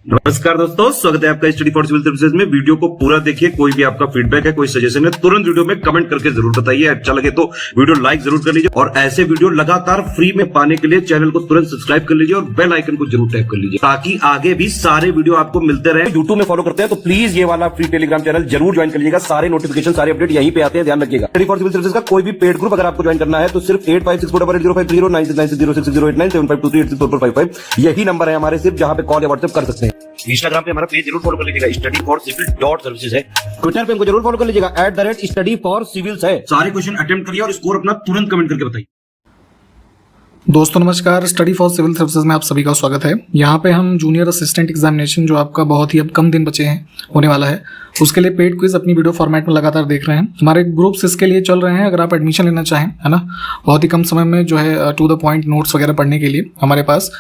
नमस्कार दोस्तों, स्वागत है आपका स्टडी फॉर सिविल सर्विसेज में। वीडियो को पूरा देखिए। कोई भी आपका फीडबैक है, कोई सजेशन है, तुरंत वीडियो में कमेंट करके जरूर बताइए। अच्छा लगे तो वीडियो लाइक जरूर कर लीजिए और ऐसे वीडियो लगातार फ्री में पाने के लिए चैनल को तुरंत सब्सक्राइब कर लीजिए और बेल आइकन को जरूर टैप कर लीजिए ताकि आगे भी सारे वीडियो आपको मिलते रहे। यूट्यूब में फॉलो करते हैं तो प्लीज ये वाला फ्री टेलीग्राम चैनल जरूर ज्वाइन कर लीजिएगा। सारे नोटिफिकेशन, सारे अपडेट यहीं पे आते हैं, ध्यान रखिएगा। स्टडी फॉर सिविल सर्विसेज का कोई भी पेड ग्रुप अगर आपको ज्वाइन करना है तो सिर्फ 85648805309606089752386455 यही नंबर है हमारे, सिर्फ जहां पे कॉल या व्हाट्सएप कर सकते हैं। इंस्टाग्राम पे हमारा पेज जरूर फॉलो कर लीजिएगा, स्टडी फॉर सिविल .सर्विसेज है। ट्विटर पे हमको जरूर फॉलो कर लीजिएगा, @study for civils है। सारे क्वेश्चन अटेम्प्ट करिए और स्कोर अपना तुरंत कमेंट करके बताइए। दोस्तों नमस्कार, स्टडी फॉर सिविल सर्विसेज में आप सभी का स्वागत है। यहाँ पे हम जूनियर असिस्टेंट एग्जामिनेशन जो आपका बहुत ही अब कम दिन बचे हैं होने वाला है, उसके लिए पेड क्विज अपनी वीडियो फॉर्मेट में लगातार देख रहे हैं। हमारे ग्रुप्स इसके लिए चल रहे हैं। अगर आप एडमिशन लेना चाहें, है ना, बहुत ही कम समय में जो है टू द पॉइंट नोट्स वगैरह पढ़ने के लिए हमारे पास,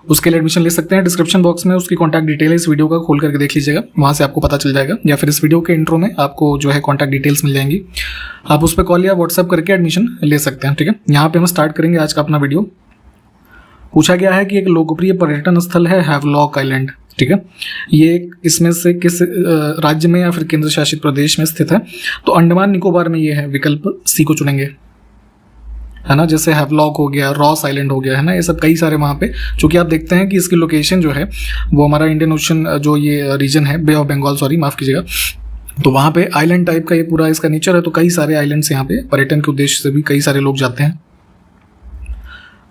उसके लिए एडमिशन ले सकते हैं। डिस्क्रिप्शन बॉक्स में उसकी कॉन्टैक्ट डिटेल है, इस वीडियो का खोल करके देख लीजिएगा, वहाँ से आपको पता चल जाएगा, या फिर इस वीडियो के इंट्रो में आपको जो है कॉन्टैक्ट डिटेल्स मिल जाएंगी। आप उस पर कॉल या व्हाट्सएप करके एडमिशन ले सकते हैं। ठीक है, यहाँ पे हम स्टार्ट करेंगे आज का अपना वीडियो। पूछा गया है कि एक लोकप्रिय पर्यटन स्थल है हैवलॉक आइलैंड। ठीक है, ये इसमें से किस राज्य में या फिर केंद्र शासित प्रदेश में स्थित है? तो अंडमान निकोबार में ये है, विकल्प सी को चुनेंगे, है ना। जैसे हैवलॉक हो गया, रॉस आइलैंड हो गया, है ना, ये सब कई सारे वहाँ पे, चूंकि आप देखते हैं कि इसकी लोकेशन जो है वो हमारा इंडियन ओशन जो ये रीजन है, बे ऑफ बंगाल, सॉरी माफ कीजिएगा, तो वहाँ पे आइलैंड टाइप का ये पूरा इसका नेचर है। तो कई सारे आइलैंड्स यहाँ पे पर्यटन के उद्देश्य से भी कई सारे लोग जाते हैं।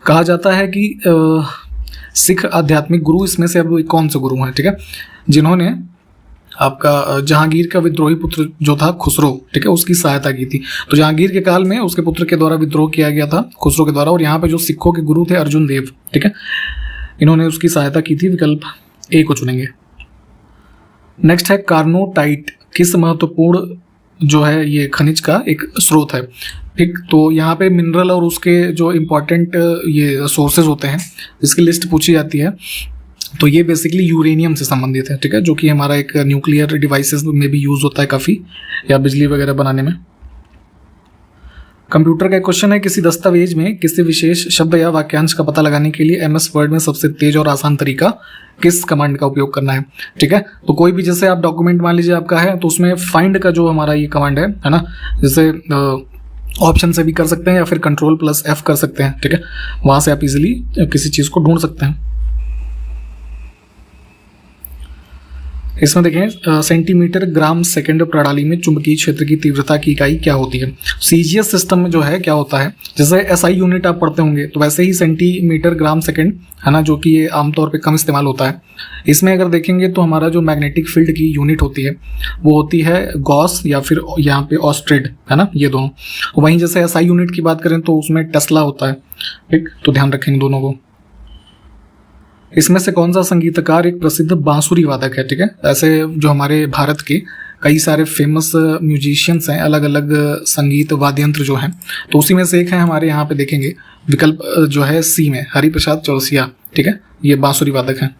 कहा जाता है कि सिख आध्यात्मिक गुरु इसमें से अब कौन से गुरु हैं, ठीक है, जिन्होंने आपका जहांगीर का विद्रोही पुत्र जो था खुसरो, ठीक है, उसकी सहायता की थी। तो जहांगीर के काल में उसके पुत्र के द्वारा विद्रोह किया गया था खुसरो के द्वारा, और यहाँ पे जो सिखों के गुरु थे अर्जुन देव, ठीक है, इन्होंने उसकी सहायता की थी। विकल्प ए को चुनेंगे। नेक्स्ट है कार्नोटाइट किस महत्वपूर्ण जो है ये खनिज का एक स्रोत है। ठीक, तो यहाँ पे मिनरल और उसके जो इम्पोर्टेंट ये सोर्सेज होते हैं इसकी लिस्ट पूछी जाती है। तो ये बेसिकली यूरेनियम से संबंधित है, ठीक है, जो कि हमारा एक न्यूक्लियर डिवाइसेस में भी यूज होता है काफ़ी, या बिजली वगैरह बनाने में। कंप्यूटर का क्वेश्चन है, किसी दस्तावेज में किसी विशेष शब्द या वाक्यांश का पता लगाने के लिए एमएस वर्ड में सबसे तेज और आसान तरीका किस कमांड का उपयोग करना है। ठीक है, तो कोई भी जैसे आप डॉक्यूमेंट मान लीजिए आपका है, तो उसमें फाइंड का जो हमारा ये कमांड है ना, जैसे ऑप्शन से भी कर सकते हैं या फिर Ctrl+F कर सकते हैं। ठीक है, वहां से आप इजीली किसी चीज को ढूंढ सकते हैं। इसमें देखें, सेंटीमीटर ग्राम सेकंड प्रणाली में चुंबकीय क्षेत्र की तीव्रता की इकाई क्या होती है। सीजीएस सिस्टम में जो है क्या होता है, जैसे एसआई यूनिट आप पढ़ते होंगे, तो वैसे ही सेंटीमीटर ग्राम सेकंड, है ना, जो कि ये आमतौर पे कम इस्तेमाल होता है। इसमें अगर देखेंगे तो हमारा जो मैग्नेटिक फील्ड की यूनिट होती है वो होती है गॉस या फिर यहाँ पे ऑस्ट्रेड, है ना, ये दोनों। वहीं जैसे एसआई यूनिट की बात करें तो उसमें टेस्ला होता है। ठीक, तो ध्यान रखेंगे दोनों को। इसमें से कौन सा संगीतकार एक प्रसिद्ध बांसुरी वादक है। ठीक है, ऐसे जो हमारे भारत के कई सारे फेमस म्यूजिशियंस हैं, अलग अलग संगीत वाद्य यंत्र जो हैं, तो उसी में से एक है हमारे यहाँ पे देखेंगे, विकल्प जो है सी में, हरिप्रसाद चौरसिया। ठीक है, ये बांसुरी वादक हैं।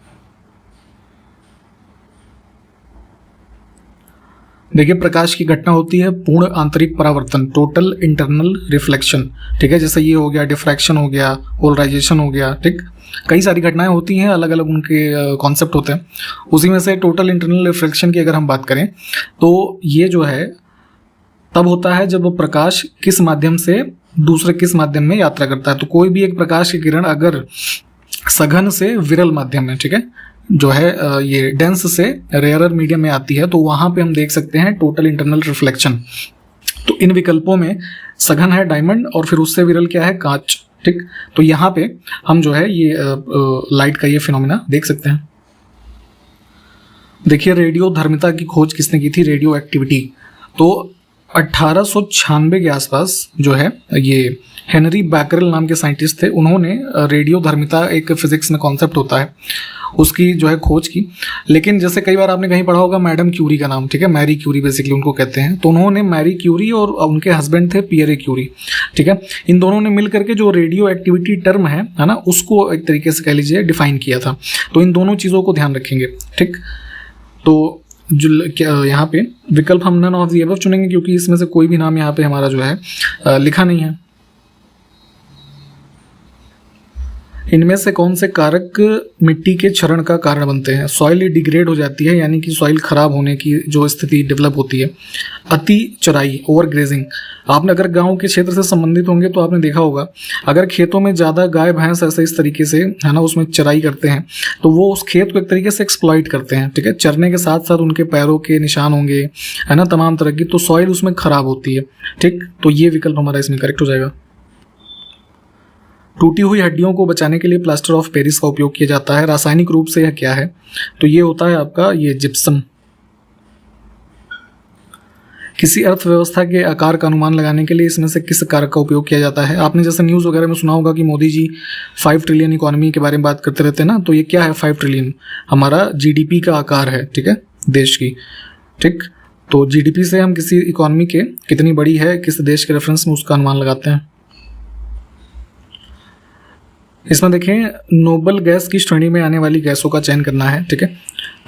देखिए, प्रकाश की घटना होती है पूर्ण आंतरिक परावर्तन, टोटल इंटरनल रिफ्लेक्शन। ठीक है, जैसे ये हो गया, डिफ्रैक्शन हो गया, पोलराइजेशन हो गया। ठीक, कई सारी घटनाएं होती हैं, अलग अलग उनके कॉन्सेप्ट होते हैं। उसी में से टोटल इंटरनल रिफ्लेक्शन की अगर हम बात करें तो ये जो है तब होता है जब प्रकाश किस माध्यम से दूसरे किस माध्यम में यात्रा करता है। तो कोई भी एक प्रकाश की किरण अगर सघन से विरल माध्यम में, ठीक है, जो है ये डेंस से रेयरर मीडियम में आती है, तो वहां पे हम देख सकते हैं टोटल इंटरनल रिफ्लेक्शन। तो इन विकल्पों में सघन है डायमंड और फिर उससे विरल क्या है, कांच। ठीक, तो यहाँ पे हम जो है ये लाइट का ये फिनोमेना देख सकते हैं। देखिए, रेडियो धर्मिता की खोज किसने की थी, रेडियो एक्टिविटी। तो 1896 के आसपास जो है ये हेनरी बैकरेल नाम के साइंटिस्ट थे, उन्होंने रेडियो धर्मिता एक फिजिक्स में कॉन्सेप्ट होता है उसकी जो है खोज की। लेकिन जैसे कई बार आपने कहीं पढ़ा होगा मैडम क्यूरी का नाम, ठीक है, मैरी क्यूरी बेसिकली उनको कहते हैं। तो उन्होंने मैरी क्यूरी और उनके हस्बैंड थे पियरे क्यूरी, ठीक है, इन दोनों ने मिल करके जो रेडियो एक्टिविटी टर्म है ना, उसको एक तरीके से कह लीजिए डिफाइन किया था। तो इन दोनों चीज़ों को ध्यान रखेंगे। ठीक, तो जो यहाँ पे विकल्प हम नन ऑफ द अबव चुनेंगे क्योंकि इसमें से कोई भी नाम यहाँ पे हमारा जो है लिखा नहीं है। इनमें से कौन से कारक मिट्टी के क्षरण का कारण बनते हैं? सॉइल डिग्रेड हो जाती है, यानी कि सॉइल खराब होने की जो स्थिति डेवलप होती है। अति चराई, ओवर ग्रेजिंग। आपने अगर गांव के क्षेत्र से संबंधित होंगे तो आपने देखा होगा, अगर खेतों में ज़्यादा गाय भैंस ऐसे इस तरीके से है ना उसमें चराई करते हैं तो वो उस खेत को एक तरीके से एक्सप्लॉइट करते हैं, ठीक है। चरने के साथ साथ उनके पैरों के निशान होंगे, है ना, तमाम तरह की, तो सॉइल उसमें खराब होती है, ठीक। तो ये विकल्प हमारा इसमें करेक्ट हो जाएगा। टूटी हुई हड्डियों को बचाने के लिए प्लास्टर ऑफ पेरिस का उपयोग किया जाता है। रासायनिक रूप से यह क्या है? तो ये होता है आपका ये जिप्सम। किसी अर्थव्यवस्था के आकार का अनुमान लगाने के लिए इसमें से किस कारक का उपयोग किया जाता है? आपने जैसे न्यूज़ वगैरह में सुना होगा कि मोदी जी 5 ट्रिलियन इकोनॉमी के बारे में बात करते रहते हैं ना, तो ये क्या है? 5 ट्रिलियन हमारा जीडीपी का आकार है, ठीक है, देश की, ठीक। तो जीडीपी से हम किसी इकोनॉमी के कितनी बड़ी है किस देश के रेफरेंस में उसका अनुमान लगाते हैं। इसमें देखें नोबल गैस की श्रेणी में आने वाली गैसों का चयन करना है, ठीक है।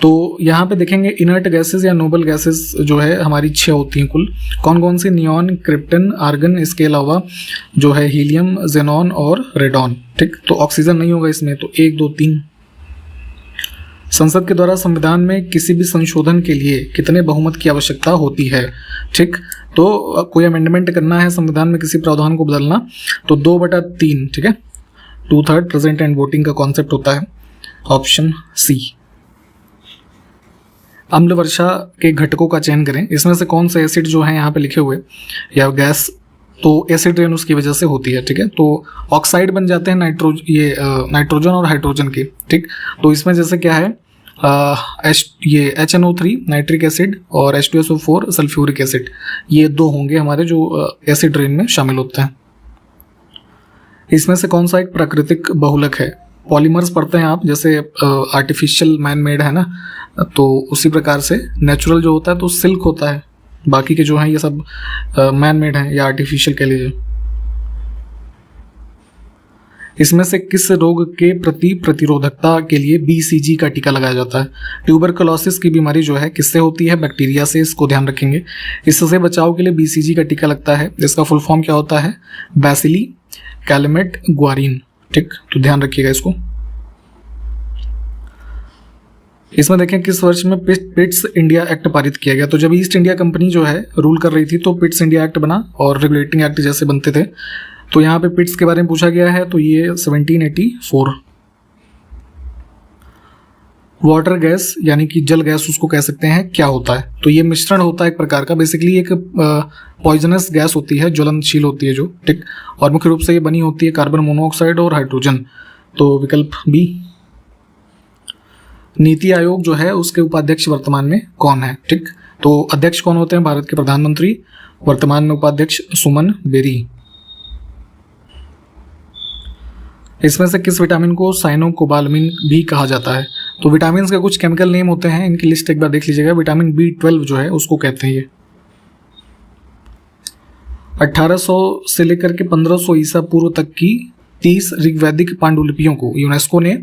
तो यहाँ पे देखेंगे इनर्ट गैसेस या नोबल गैसेस जो है हमारी 6 होती हैं कुल। कौन कौन सी? नियॉन, क्रिप्टन, आर्गन, इसके अलावा जो है हीलियम, जेनॉन और रेडॉन, ठीक। तो ऑक्सीजन नहीं होगा इसमें, तो 1, 2, 3। संसद के द्वारा संविधान में किसी भी संशोधन के लिए कितने बहुमत की आवश्यकता होती है, ठीक। तो कोई अमेंडमेंट करना है संविधान में, किसी प्रावधान को बदलना, तो 2/3, ठीक है, 2/3 प्रेजेंट एंड वोटिंग का कॉन्सेप्ट होता है। Option c. अम्ल वर्षा के घटकों का चयन करें। इसमें से कौन से एसिड जो है यहाँ पे लिखे हुए या गैस, तो एसिड रेन उसकी वजह से होती है, ठीक है। तो ऑक्साइड बन जाते हैं नाइट्रोजन और हाइड्रोजन के, ठीक। तो इसमें जैसे क्या है ये HNO3 नाइट्रिक एसिड और H2SO4 सल्फ्यूरिक एसिड, ये 2 होंगे हमारे जो एसिड रेन में शामिल होते हैं। इसमें से कौन सा एक प्राकृतिक बहुलक है? पॉलीमर्स पढ़ते हैं आप, जैसे आर्टिफिशियल मैन मेड है ना, तो उसी प्रकार से नेचुरल जो होता है तो सिल्क होता है, बाकी के जो हैं ये सब मैन मेड हैं या आर्टिफिशियल कह लीजिए। इसमें से किस रोग के प्रति प्रतिरोधकता के लिए BCG का टीका लगाया जाता है? ट्यूबरकुलोसिस की बीमारी जो है किससे होती है? बैक्टीरिया से, इसको ध्यान रखेंगे। इससे बचाव के लिए BCG का टीका लगता है, इसका फुल फॉर्म क्या होता है? बैसिली कैलमेट ग्वारिन, ठीक। तो ध्यान रखिएगा इसको। इसमें देखें किस वर्ष में पिट्स इंडिया एक्ट पारित किया गया? तो जब ईस्ट इंडिया कंपनी जो है रूल कर रही थी तो पिट्स इंडिया एक्ट बना और रेगुलेटिंग एक्ट जैसे बनते थे। तो यहाँ पे पिट्स के बारे में पूछा गया है, तो ये 1784। वाटर गैस यानी कि जल गैस उसको कह सकते हैं, क्या होता है? तो ये मिश्रण होता है एक प्रकार का, बेसिकली एक पॉइजनस गैस होती है, ज्वलनशील होती है जो, ठीक। और मुख्य रूप से ये बनी होती है कार्बन मोनोऑक्साइड और हाइड्रोजन। तो विकल्प बी। नीति आयोग जो है उसके उपाध्यक्ष वर्तमान में कौन है, ठीक। तो अध्यक्ष कौन होते हैं? भारत के प्रधानमंत्री। वर्तमान में उपाध्यक्ष सुमन बेरी। इसमें से किस विटामिन को साइनोकोबालामिन भी कहा जाता है? तो विटामिन के कुछ केमिकल नेम होते हैं, इनकी लिस्ट एक बार देख लीजिएगा। विटामिन B12 जो है उसको कहते हैं ये। 1800 से लेकर के 1500 ईसा पूर्व तक की 30 ऋग्वैदिक पांडुलिपियों को यूनेस्को ने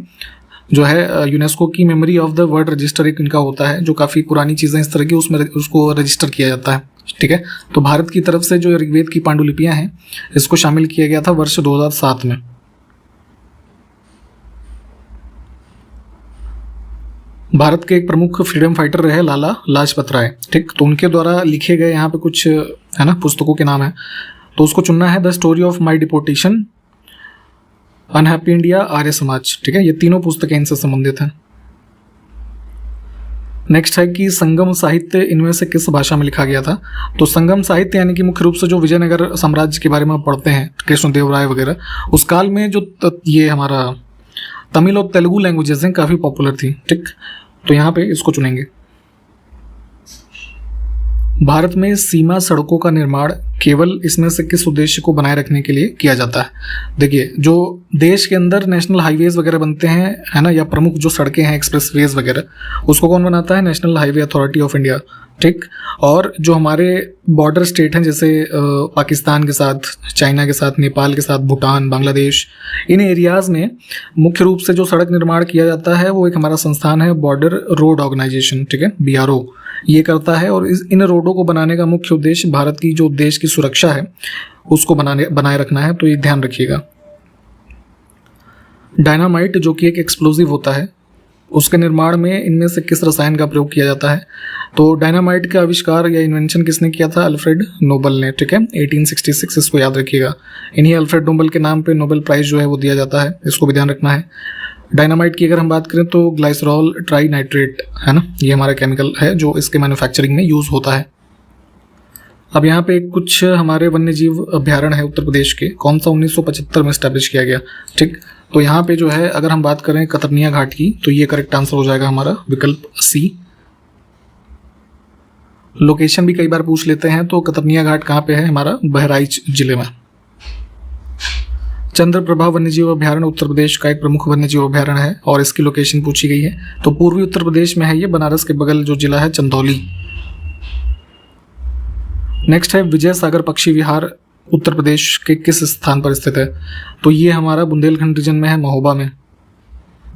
जो है, यूनेस्को की memory of the world register एक इनका होता है, जो काफ़ी पुरानी चीज़ें इस तरह की उसमें उसको रजिस्टर किया जाता है, ठीक है। तो भारत की तरफ से जो ऋग्वेद की पांडुलिपियाँ हैं इसको शामिल किया गया था वर्ष 2007 में। भारत के एक प्रमुख फ्रीडम फाइटर रहे लाला लाजपत राय, ठीक। तो उनके द्वारा लिखे गए यहाँ पे कुछ है ना पुस्तकों के नाम है, तो उसको चुनना है। The story of my deportation, unhappy India, Arya Samaj, ठीक है। ये तीनों पुस्तकें इनसे संबंधित हैं। नेक्स्ट है कि संगम साहित्य इनमें से किस भाषा में लिखा गया था? तो संगम साहित्य यानी कि मुख्य रूप से जो विजयनगर साम्राज्य के बारे में पढ़ते हैं, कृष्णदेवराय वगैरह, उस काल में जो ये हमारा तमिल और तेलुगु लैंग्वेजेस हैं काफ़ी पॉपुलर थी, ठीक। तो यहाँ पे इसको चुनेंगे। भारत में सीमा सड़कों का निर्माण केवल इसमें से किस उद्देश्य को बनाए रखने के लिए किया जाता है? देखिए, जो देश के अंदर नेशनल हाईवेज वगैरह बनते हैं, है ना, या प्रमुख जो सड़कें हैं, एक्सप्रेसवेज वगैरह, उसको कौन बनाता है? National highway authority of India, ठीक। और जो हमारे बॉर्डर स्टेट हैं जैसे पाकिस्तान के साथ, चाइना के साथ, नेपाल के साथ, भूटान, बांग्लादेश, इन एरियाज़ में मुख्य रूप से जो सड़क निर्माण किया जाता है वो एक हमारा संस्थान है बॉर्डर रोड ऑर्गेनाइजेशन, ठीक है, BRO, ये करता है। और इन रोडों को बनाने का मुख्य उद्देश्य भारत की जो देश की सुरक्षा है उसको बनाए रखना है, तो ये ध्यान रखिएगा। डायनामाइट जो कि एक एक्सप्लोजिव होता है, उसके निर्माण में इनमें से किस रसायन का प्रयोग किया जाता है? तो डायनामाइट का आविष्कार या इन्वेंशन किसने किया था? अल्फ्रेड नोबल ने, ठीक है, 1866, इसको याद रखिएगा। इन्हीं अल्फ्रेड नोबल के नाम पे नोबेल प्राइज जो है वो दिया जाता है, इसको भी ध्यान रखना है। डायनामाइट की अगर हम बात करें तो ग्लाइसरॉल ट्राइनाइट्रेट है ना, ये हमारा केमिकल है जो इसके मैन्युफैक्चरिंग में यूज़ होता है। अब यहाँ पे कुछ हमारे वन्य जीव अभ्यारण्य है उत्तर प्रदेश के, कौन सा 1975 में स्टैब्लिश किया गया, ठीक। तो यहाँ पे जो है अगर हम बात करें कतरनिया घाट की, तो ये करेक्ट आंसर हो जाएगा हमारा विकल्प सी। लोकेशन भी कई बार पूछ लेते हैं, तो कतरनिया घाट कहाँ पे है? हमारा बहराइच जिले में। चंद्रप्रभा वन्यजीव अभ्यारण्य उत्तर प्रदेश का एक प्रमुख वन्यजीव अभ्यारण्य है और इसकी लोकेशन पूछी गई है, तो पूर्वी उत्तर प्रदेश में है ये, बनारस के बगल जो जिला है चंदौली। नेक्स्ट है विजय सागर पक्षी विहार उत्तर प्रदेश के किस स्थान पर स्थित है? तो ये हमारा बुंदेलखंड रीजन में है, महोबा में।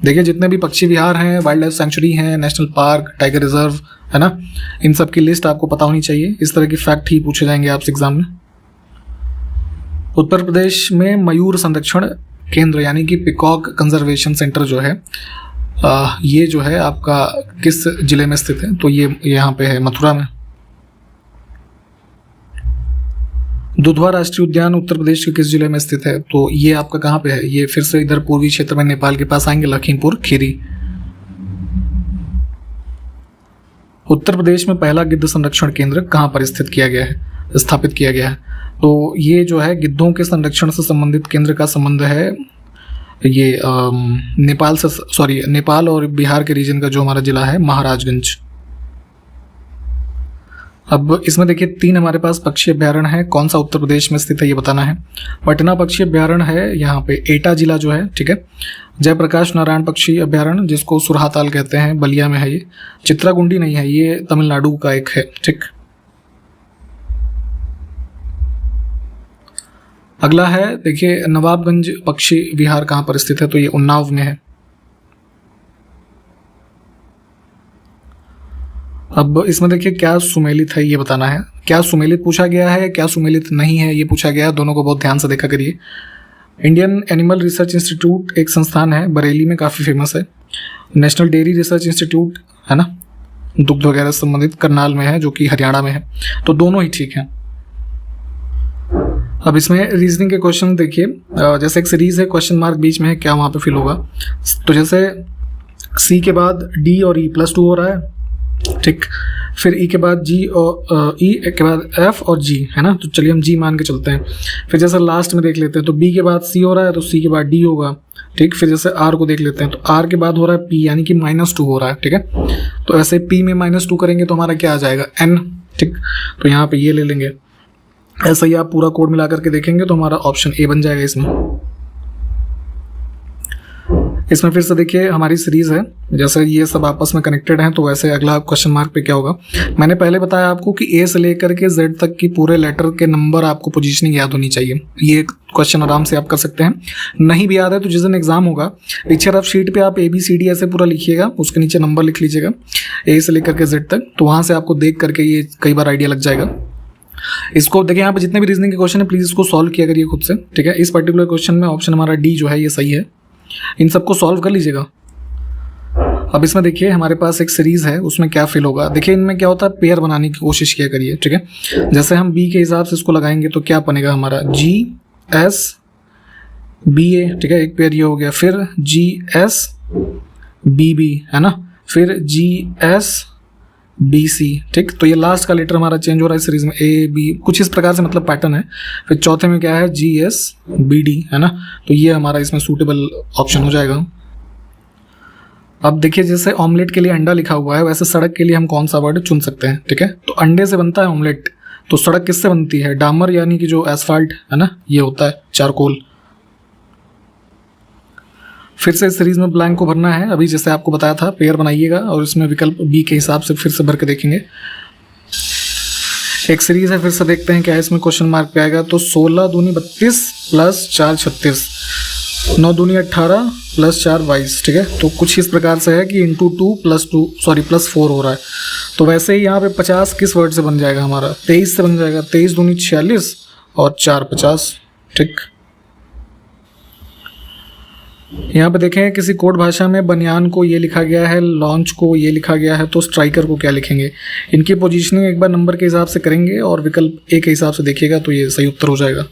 देखिए जितने भी पक्षी विहार हैं, वाइल्ड लाइफ सेंचुरी हैं, नेशनल पार्क, टाइगर रिजर्व है ना, इन सब की लिस्ट आपको पता होनी चाहिए। इस तरह की फैक्ट ही पूछे जाएंगे आपसे एग्जाम में। उत्तर प्रदेश में मयूर संरक्षण केंद्र यानी कि पिकॉक कंजर्वेशन सेंटर जो है, ये जो है आपका किस जिले में स्थित है? तो ये यहाँ पे है, मथुरा में। दुधवा राष्ट्रीय उद्यान उत्तर प्रदेश के किस जिले में स्थित है? तो ये आपका कहाँ पे है? ये फिर से इधर पूर्वी क्षेत्र में नेपाल के पास आएंगे, लखीमपुर खीरी। उत्तर प्रदेश में पहला गिद्ध संरक्षण केंद्र कहाँ पर स्थित किया गया है, स्थापित किया गया है? तो ये जो है गिद्धों के संरक्षण से संबंधित केंद्र का संबंध है ये नेपाल और बिहार के रीजन का जो हमारा जिला है महाराजगंज। अब इसमें देखिए 3 हमारे पास पक्षी अभ्यारण्य है, कौन सा उत्तर प्रदेश में स्थित है ये बताना है। पटना पक्षी अभ्यारण्य है यहाँ पे, एटा जिला जो है, ठीक है। जयप्रकाश नारायण पक्षी अभ्यारण्य जिसको सुरहाताल कहते हैं, बलिया में है ये। चित्राकुंडी नहीं है, ये तमिलनाडु का एक है, ठीक। अगला है देखिए नवाबगंज पक्षी विहार कहाँ पर स्थित है? तो ये उन्नाव में है। अब इसमें देखिए क्या सुमेलित है ये बताना है। क्या सुमेलित पूछा गया है, क्या सुमेलित नहीं है ये पूछा गया है, दोनों को बहुत ध्यान से देखा करिए। इंडियन एनिमल रिसर्च इंस्टीट्यूट एक संस्थान है, बरेली में काफ़ी फेमस है। नेशनल डेयरी रिसर्च इंस्टीट्यूट है ना, दुग्ध वगैरह से संबंधित, करनाल में है जो कि हरियाणा में है। तो दोनों ही ठीक हैं। अब इसमें रीजनिंग के क्वेश्चन देखिए, जैसे एक सीरीज है, क्वेश्चन मार्क बीच में है, क्या वहाँ पे फिल होगा? तो जैसे सी के बाद डी और ई +2 हो रहा है, ठीक। फिर ई के बाद जी और ई के बाद एफ और जी है ना, तो चलिए हम जी मान के चलते हैं। फिर जैसे लास्ट में देख लेते हैं तो बी के बाद सी हो रहा है, तो सी के बाद डी होगा, ठीक। फिर जैसे आर को देख लेते हैं तो आर के बाद हो रहा है पी यानी कि -2 हो रहा है, ठीक है। तो ऐसे पी में -2 करेंगे तो हमारा क्या आ जाएगा? एन, ठीक। तो यहाँ पे ये ले लेंगे। ऐसा ही आप पूरा कोड मिला करके देखेंगे तो हमारा ऑप्शन ए बन जाएगा इसमें फिर से देखिए हमारी सीरीज है, जैसे ये सब आपस में कनेक्टेड हैं, तो वैसे अगला क्वेश्चन मार्क पे क्या होगा। मैंने पहले बताया आपको कि ए से लेकर के जेड तक की पूरे लेटर के नंबर आपको पोजीशनिंग याद होनी चाहिए। ये क्वेश्चन आराम से आप कर सकते हैं। नहीं भी याद है तो जिस दिन एग्जाम होगा पिक्चर ऑफ शीट पे आप ABCD ऐसे पूरा लिखिएगा, उसके नीचे नंबर लिख लीजिएगा ए से लेकर के जेड तक, तो वहाँ से आपको देख करके ये कई बार आइडिया लग जाएगा। इसको देखिए, यहाँ पे जितने भी रीजनिंग के क्वेश्चन है प्लीज इसको सॉल्व किया करिए खुद से, ठीक है। इस पर्टिकुलर क्वेश्चन में ऑप्शन हमारा डी जो है ये सही है, इन सबको सॉल्व कर लीजिएगा। अब इसमें देखिए हमारे पास एक सीरीज है, उसमें क्या फिल होगा। देखिए इनमें क्या होता है, पेयर बनाने की कोशिश किया करिए, ठीक है। जैसे हम बी के हिसाब से इसको लगाएंगे तो क्या बनेगा हमारा GSBA, ठीक है, एक पेयर ये हो गया। फिर GSBB है ना, फिर GSBC, ठीक। तो ये लास्ट का लेटर हमारा चेंज हो रहा है सीरीज में, AB, कुछ इस प्रकार से मतलब पैटर्न है। फिर चौथे में क्या है, GSBD है ना, तो ये हमारा इसमें सूटेबल ऑप्शन हो जाएगा। अब देखिए जैसे ऑमलेट के लिए अंडा लिखा हुआ है, वैसे सड़क के लिए हम कौन सा वर्ड चुन सकते हैं, ठीक है। तो अंडे से बनता है ऑमलेट, तो सड़क किससे बनती है? डामर यानी कि जो एसफाल्ट है ना, ये होता है चारकोल। फिर से इस सीरीज में ब्लैंक को भरना है, अभी जैसे आपको बताया था पेयर बनाइएगा और इसमें विकल्प बी के हिसाब से फिर से भर के देखेंगे। एक सीरीज है, फिर से देखते हैं क्या इसमें क्वेश्चन मार्क पे आएगा। तो 16 दूनी 32 + 4 36, 9 दूनी 18 + 4 22, ठीक है। तो कुछ इस प्रकार से है कि +4 हो रहा है। तो वैसे ही यहाँ पे 50 किस वर्ड से बन जाएगा हमारा? 23 से बन जाएगा। 23 दूनी 46 और 4 50, ठीक। यहाँ पे देखें किसी कोड भाषा में बनियान को ये लिखा गया है, लॉन्च को ये लिखा गया है, तो स्ट्राइकर को क्या लिखेंगे। इनकी पोजीशनिंग एक बार नंबर के हिसाब से करेंगे और विकल्प ए के हिसाब से देखिएगा तो ये सही उत्तर हो जाएगा।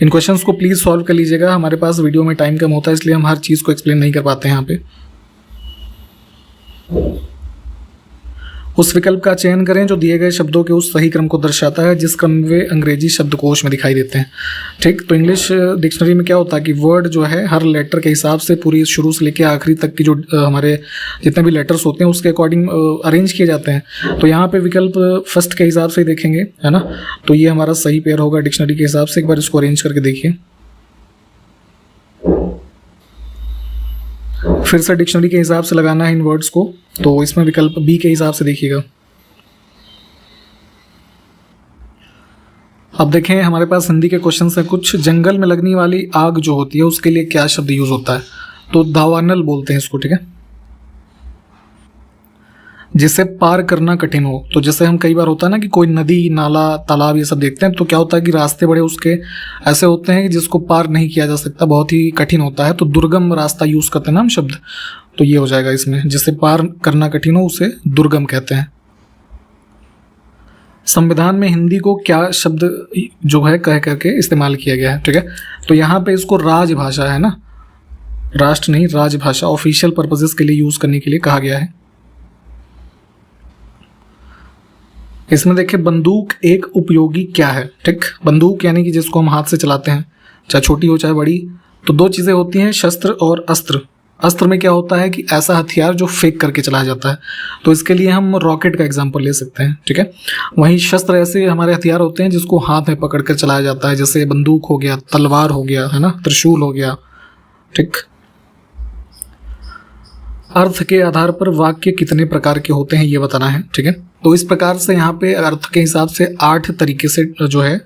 इन क्वेश्चंस को प्लीज़ सॉल्व कर लीजिएगा, हमारे पास वीडियो में टाइम कम होता है इसलिए हम हर चीज़ को एक्सप्लेन नहीं कर पाते हैं यहाँ पे। उस विकल्प का चयन करें जो दिए गए शब्दों के उस सही क्रम को दर्शाता है जिस क्रम में वे अंग्रेजी शब्दकोश में दिखाई देते हैं। ठीक, तो इंग्लिश डिक्शनरी में क्या होता है कि वर्ड जो है हर लेटर के हिसाब से पूरी शुरू से लेकर आखिरी तक की जो हमारे जितने भी लेटर्स होते हैं उसके अकॉर्डिंग अरेंज किए जाते हैं। तो यहाँ पे विकल्प फर्स्ट के हिसाब से ही देखेंगे, है ना, तो ये हमारा सही पेयर होगा डिक्शनरी के हिसाब से। एक बार इसको अरेंज करके देखिए। फिर से डिक्शनरी के हिसाब से लगाना है इन वर्ड्स को, तो इसमें विकल्प बी के हिसाब से देखिएगा। अब देखें हमारे पास हिंदी के क्वेश्चन है कुछ। जंगल में लगने वाली आग जो होती है उसके लिए क्या शब्द यूज होता है, तो दावानल बोलते हैं इसको, ठीक है। जिसे पार करना कठिन हो, तो जैसे हम कई बार होता है ना कि कोई नदी, नाला, तालाब ये सब देखते हैं तो क्या होता है कि रास्ते बड़े उसके ऐसे होते हैं कि जिसको पार नहीं किया जा सकता, बहुत ही कठिन होता है, तो दुर्गम रास्ता यूज करते हैं ना हम शब्द, तो ये हो जाएगा इसमें। जिसे पार करना कठिन हो उसे दुर्गम कहते हैं। संविधान में हिंदी को क्या शब्द जो है कह करके इस्तेमाल किया गया है, ठीक है। तो यहाँ पे इसको राजभाषा है ना, राष्ट्र नहीं, राजभाषा ऑफिशियल पर्पसेस के लिए यूज करने के लिए कहा गया है। इसमें देखिए बंदूक एक उपयोगी क्या है, ठीक। बंदूक यानी कि जिसको हम हाथ से चलाते हैं, चाहे छोटी हो चाहे बड़ी। तो दो चीज़ें होती हैं, शस्त्र और अस्त्र। अस्त्र में क्या होता है कि ऐसा हथियार जो फेंक करके चलाया जाता है, तो इसके लिए हम रॉकेट का एग्जांपल ले सकते हैं, ठीक है। वहीं शस्त्र ऐसे हमारे हथियार होते हैं जिसको हाथ में पकड़ कर चलाया जाता है, जैसे बंदूक हो गया, तलवार हो गया, है ना, त्रिशूल हो गया, ठीक। अर्थ के आधार पर वाक्य कितने प्रकार के होते हैं ये बताना है, ठीक है। तो इस प्रकार से यहाँ पे अर्थ के हिसाब से 8 तरीके से जो है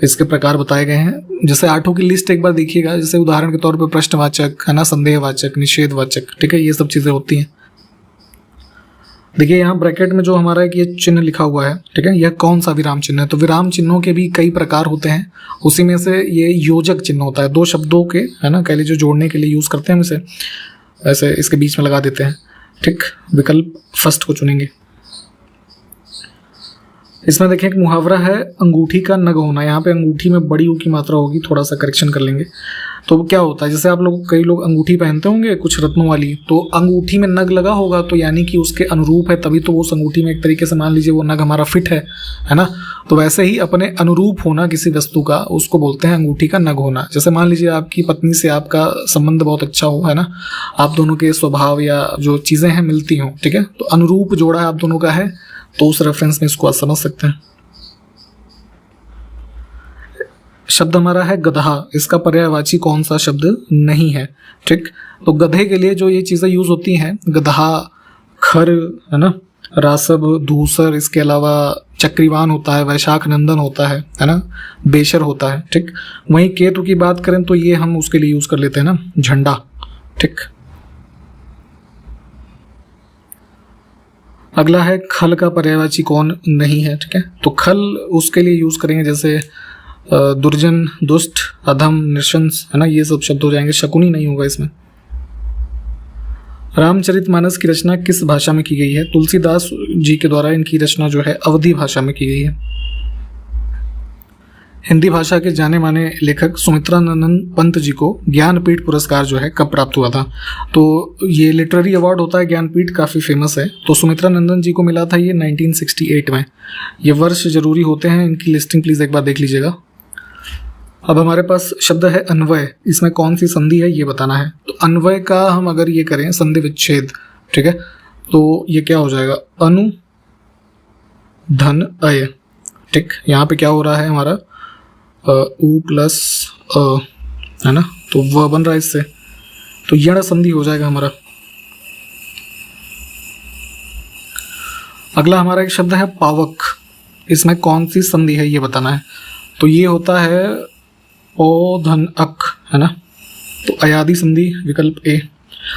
इसके प्रकार बताए गए हैं। जैसे 8 की लिस्ट एक बार देखिएगा, जैसे उदाहरण के तौर पे प्रश्नवाचक, है ना, संदेहवाचक, निषेधवाचक, ठीक है, ये सब चीज़ें होती हैं। देखिए यहाँ ब्रैकेट में जो हमारा एक ये चिन्ह लिखा हुआ है, ठीक है, यह कौन सा विराम चिन्ह है। तो विराम चिन्हों के भी कई प्रकार होते हैं, उसी में से ये योजक चिन्ह होता है, दो शब्दों के, है ना, कह लीजिए जोड़ने के लिए यूज़ करते हैं, हम इसे ऐसे इसके बीच में लगा देते हैं, ठीक। विकल्प फर्स्ट को चुनेंगे। इसमें देखें एक मुहावरा है, अंगूठी का नग होना। यहाँ पे अंगूठी में बड़ी ऊ की मात्रा होगी, थोड़ा सा करेक्शन कर लेंगे। तो क्या होता है, जैसे आप लोग कई लोग अंगूठी पहनते होंगे कुछ रत्नों वाली, तो अंगूठी में नग लगा होगा तो यानी कि उसके अनुरूप है, तभी तो वो उस अंगूठी में एक तरीके से मान लीजिए वो नग हमारा फिट है ना। तो वैसे ही अपने अनुरूप होना किसी वस्तु का, उसको बोलते हैं अंगूठी का नग होना। जैसे मान लीजिए आपकी पत्नी से आपका संबंध बहुत अच्छा हो, है ना, आप दोनों के स्वभाव या जो चीज़ें हैं मिलती हों, ठीक है, तो अनुरूप जोड़ा आप दोनों का है, तो उस रेफरेंस में इसको आप समझ सकते हैं। शब्द हमारा है गधा, इसका पर्यायवाची कौन सा शब्द नहीं है, ठीक। तो गधे के लिए जो ये चीज़ें यूज होती हैं, गधा, खर, है ना, रासब, धूसर, इसके अलावा चक्रीवान होता है, वैशाख नंदन होता है ना, बेशर होता है, ठीक। वहीं केतु की बात करें तो ये हम उसके लिए यूज कर लेते हैं ना, झंडा, ठीक। अगला है खल का पर्यायवाची कौन नहीं है, ठीक है। तो खल उसके लिए यूज करेंगे जैसे दुर्जन, दुष्ट, अधम, नृशंस, है ना, ये सब शब्द हो जाएंगे। शकुनी नहीं होगा इसमें। रामचरितमानस की रचना किस भाषा में की गई है। तुलसीदास जी के द्वारा इनकी रचना जो है अवधी भाषा में की गई है। हिंदी भाषा के जाने माने लेखक सुमित्रानंदन पंत जी को ज्ञानपीठ पुरस्कार जो है कब प्राप्त हुआ था। तो ये लिटरेरी अवार्ड होता है ज्ञानपीठ, काफ़ी फेमस है। तो सुमित्रानंदन जी को मिला था ये 1968 में। ये वर्ष जरूरी होते हैं, इनकी लिस्टिंग प्लीज़ एक बार देख लीजिएगा। अब हमारे पास शब्द है अन्वय, इसमें कौन सी संधि है ये बताना है। तो अन्वय का हम अगर ये करें संधि विच्छेद, ठीक है, तो ये क्या हो जाएगा, अनु धन अय, ठीक। यहाँ पे क्या हो रहा है हमारा उ प्लस है ना, तो वह बन रहा है इससे, तो यण संधि हो जाएगा हमारा। अगला हमारा एक शब्द है पावक, इसमें कौन सी संधि है ये बताना है। तो ये होता है ओ धन अक, है ना, तो अयादि संधि, विकल्प ए।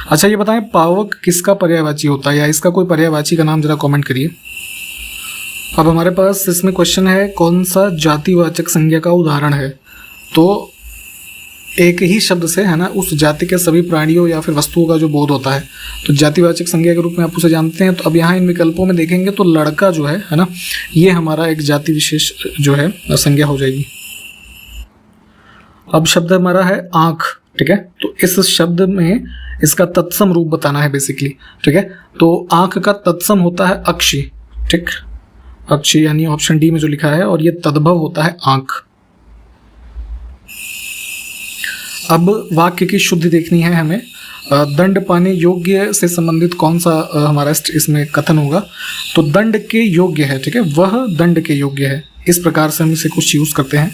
अच्छा ये बताएं पावक किसका पर्यायवाची होता है, या इसका कोई पर्यायवाची का नाम जरा कमेंट करिए। अब हमारे पास इसमें क्वेश्चन है कौन सा जातिवाचक संज्ञा का उदाहरण है। तो एक ही शब्द से है ना उस जाति के सभी प्राणियों या फिर वस्तुओं का जो बोध होता है, तो जातिवाचक संज्ञा के रूप में आप उसे जानते हैं। तो अब यहाँ इन विकल्पों में देखेंगे तो लड़का जो है ना, ये हमारा एक जाति विशेष जो है संज्ञा हो जाएगी। अब शब्द हमारा है आंख, ठीक है। तो इस शब्द में इसका तत्सम रूप बताना है बेसिकली, ठीक है। तो आंख का तत्सम होता है अक्षी, ठीक, अक्षी यानी ऑप्शन डी में जो लिखा है, और ये तद्भव होता है आंख। अब वाक्य की शुद्धि देखनी है हमें। दंड पाने योग्य से संबंधित कौन सा हमारा इसमें कथन होगा, तो दंड के योग्य है, ठीक है, वह दंड के योग्य है, इस प्रकार से हम इसे कुछ यूज करते हैं।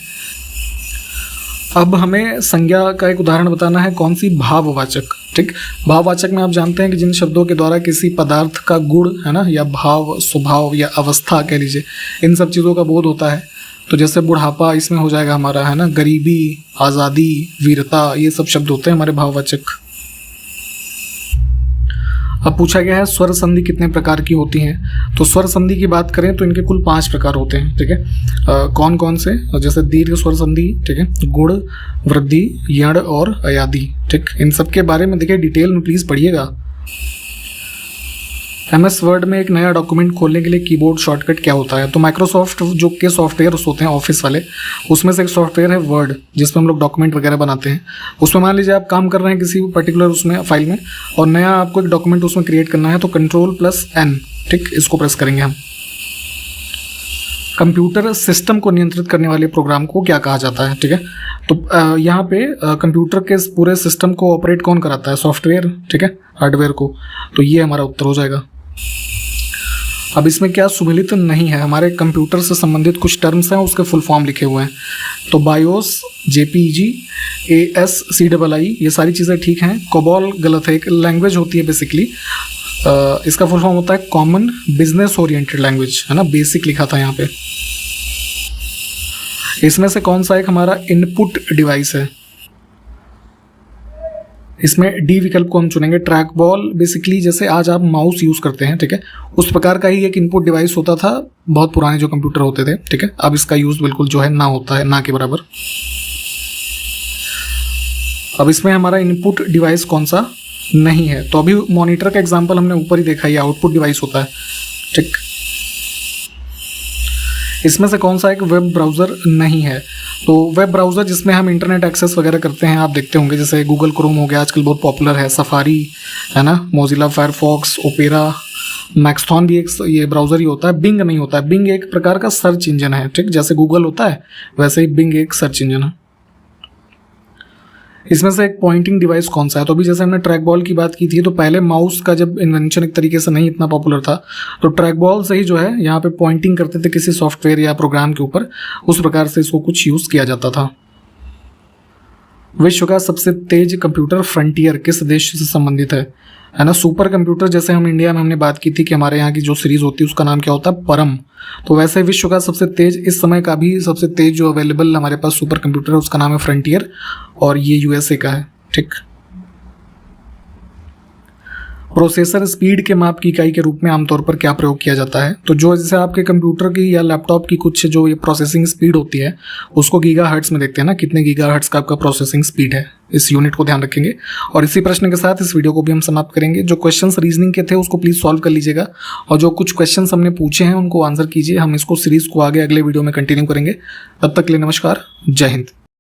अब हमें संज्ञा का एक उदाहरण बताना है, कौन सी, भाववाचक, ठीक। भाववाचक में आप जानते हैं कि जिन शब्दों के द्वारा किसी पदार्थ का गुण है ना, या भाव, स्वभाव या अवस्था कह लीजिए, इन सब चीज़ों का बोध होता है। तो जैसे बुढ़ापा इसमें हो जाएगा हमारा, है ना, गरीबी, आज़ादी, वीरता, ये सब शब्द होते हैं हमारे भाववाचक। अब पूछा गया है स्वर संधि कितने प्रकार की होती हैं। तो स्वर संधि की बात करें तो इनके कुल 5 प्रकार होते हैं, ठीक है। कौन कौन से, जैसे दीर्घ स्वर संधि, ठीक है, गुण, वृद्धि, यण और अयादि, ठीक। इन सब के बारे में देखिए डिटेल में प्लीज पढ़िएगा। MS वर्ड में एक नया डॉक्यूमेंट खोलने के लिए कीबोर्ड शॉर्टकट क्या होता है। तो माइक्रोसॉफ्ट जो के सॉफ्टवेयर होते हैं ऑफिस वाले, उसमें से एक सॉफ्टवेयर है वर्ड, जिसमें हम लोग डॉक्यूमेंट वगैरह बनाते हैं। उसमें मान लीजिए आप काम कर रहे हैं किसी पर्टिकुलर उसमें फाइल में, और नया आपको एक डॉक्यूमेंट उसमें क्रिएट करना है, तो Ctrl+N, ठीक, इसको प्रेस करेंगे हम। कंप्यूटर सिस्टम को नियंत्रित करने वाले प्रोग्राम को क्या कहा जाता है, ठीक है। तो यहाँ पे कंप्यूटर के पूरे सिस्टम को ऑपरेट कौन कराता है, सॉफ्टवेयर, ठीक है, हार्डवेयर को। तो ये हमारा उत्तर हो जाएगा। अब इसमें क्या सुमेलित नहीं है, हमारे कंप्यूटर से संबंधित कुछ टर्म्स हैं, उसके फुल फॉर्म लिखे हुए हैं। तो बायोस, JPEG, ASCII, ये सारी चीज़ें ठीक हैं। कोबॉल गलत है, एक लैंग्वेज होती है बेसिकली, इसका फुल फॉर्म होता है कॉमन बिजनेस ओरिएंटेड लैंग्वेज, है ना, बेसिक लिखा था यहाँ पे। इसमें से कौन सा एक हमारा इनपुट डिवाइस है, इसमें डी विकल्प को हम चुनेंगे। ट्रैक बॉल बेसिकली जैसे आज आप माउस यूज करते हैं, ठीक है, उस प्रकार का ही एक इनपुट डिवाइस होता था बहुत पुराने जो कंप्यूटर होते थे, ठीक है। अब इसका यूज बिल्कुल जो है ना होता है, ना के बराबर। अब इसमें हमारा इनपुट डिवाइस कौन सा नहीं है, तो अभी मॉनिटर का एग्जांपल हमने ऊपर ही देखा, ये आउटपुट डिवाइस होता है, ठीक। इसमें से कौन सा एक वेब ब्राउज़र नहीं है, तो वेब ब्राउज़र जिसमें हम इंटरनेट एक्सेस वगैरह करते हैं, आप देखते होंगे जैसे गूगल क्रोम हो गया, आजकल बहुत पॉपुलर है, सफारी, है ना, मोजिला फायरफॉक्स, ओपेरा, मैक्सथॉन भी एक ये ब्राउज़र ही होता है। बिंग नहीं होता है, बिंग एक प्रकार का सर्च इंजन है, ठीक, जैसे गूगल होता है वैसे ही बिंग एक सर्च इंजन है। इसमें से एक पॉइंटिंग डिवाइस कौन सा है, तो अभी जैसे हमने ट्रैक बॉल की बात की थी, तो पहले माउस का जब इन्वेंशन एक तरीके से नहीं इतना पॉपुलर था, तो ट्रैक बॉल से ही जो है यहाँ पे पॉइंटिंग करते थे किसी सॉफ्टवेयर या प्रोग्राम के ऊपर, उस प्रकार से इसको कुछ यूज किया जाता था। विश्व का सबसे तेज कंप्यूटर फ्रंटियर किस देश से संबंधित है ना। सुपर कंप्यूटर जैसे हम इंडिया में हमने बात की थी कि हमारे यहाँ की जो सीरीज होती है उसका नाम क्या होता है, परम। तो वैसे विश्व का सबसे तेज, इस समय का भी सबसे तेज जो अवेलेबल हमारे पास सुपर कंप्यूटर है उसका नाम है फ्रंटियर, और ये USA का है, ठीक। प्रोसेसर स्पीड के माप की इकाई के रूप में आमतौर पर क्या प्रयोग किया जाता है, तो जो जैसे आपके कंप्यूटर की या लैपटॉप की कुछ जो ये प्रोसेसिंग स्पीड होती है उसको गीगाहर्ट्ज में देखते हैं ना, कितने गीगाहर्ट्ज का आपका प्रोसेसिंग स्पीड है, इस यूनिट को ध्यान रखेंगे। और इसी प्रश्न के साथ इस वीडियो को भी हम समाप्त करेंगे। जो क्वेश्चंस रीजनिंग के थे उसको प्लीज सॉल्व कर लीजिएगा, और जो कुछ क्वेश्चंस हमने पूछे हैं उनको आंसर कीजिए। हम इसको सीरीज को आगे अगले वीडियो में कंटिन्यू करेंगे। तब तक के लिए नमस्कार, जय हिंद।